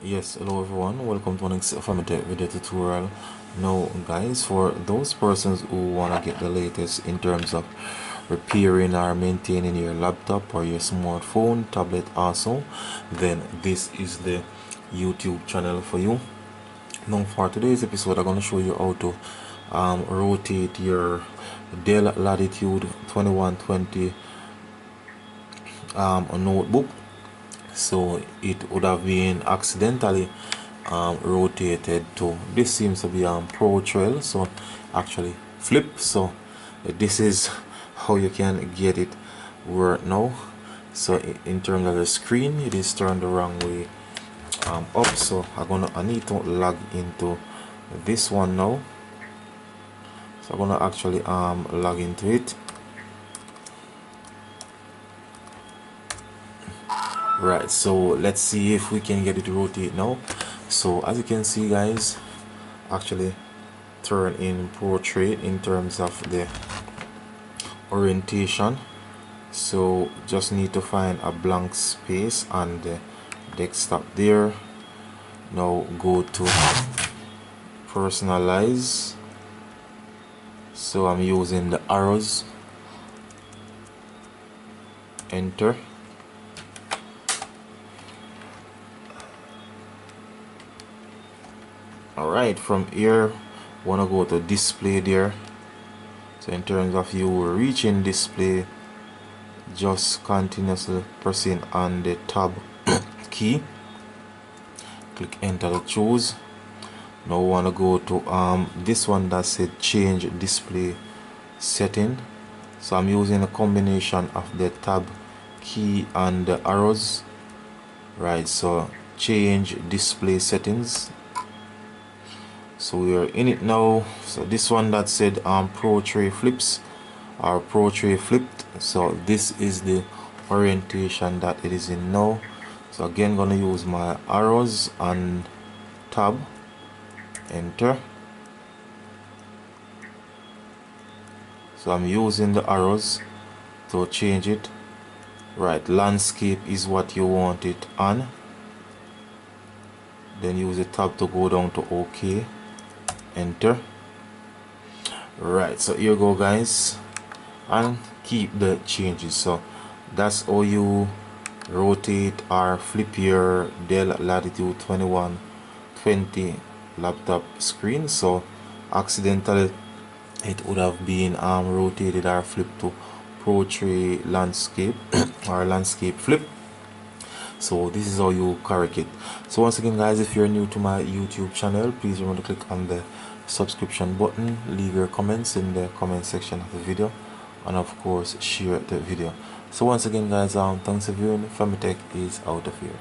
Yes, hello everyone, welcome to next Affirmative video tutorial. Now guys, for those persons who want to get the latest in terms of repairing or maintaining your laptop or your smartphone, tablet also, then this is the YouTube channel for you. Now for today's episode, I'm going to show you how to rotate your Dell Latitude 2120 notebook. So it would have been accidentally rotated to, this seems to be pro trail, so actually flip. So this is how you can get it work now. So in terms of the screen, it is turned the wrong way up. So I need to log into this one now. So I'm gonna actually log into it. Right, so let's see if we can get it to rotate now. So as you can see guys, actually turn in portrait in terms of the orientation. So just need to find a blank space on the desktop there. Now go to personalize. So I'm using the arrows, enter. Alright, from here wanna go to display there. So in terms of you reaching display, just continuously pressing on the tab key, click enter to choose. Now we wanna go to this one that said change display setting. So I'm using a combination of the tab key and the arrows. Right, so change display settings. So we are in it now. So this one that said pro tray flips or pro tray flipped, so this is the orientation that it is in now. So again, gonna use my arrows and tab, enter. So I'm using the arrows to change it. Right, landscape is what you want it on. Then use the tab to go down to OK, enter. Right, so here you go guys, and keep the changes. So that's how you rotate or flip your Dell Latitude 2120 laptop screen. So accidentally it would have been rotated or flipped to portrait landscape or landscape flip. So this is how you correct it. So once again guys, if you're new to my YouTube channel, please remember to click on the subscription button, leave your comments in the comment section of the video, and of course share the video. So once again guys, thanks for viewing. Famitech is out of here.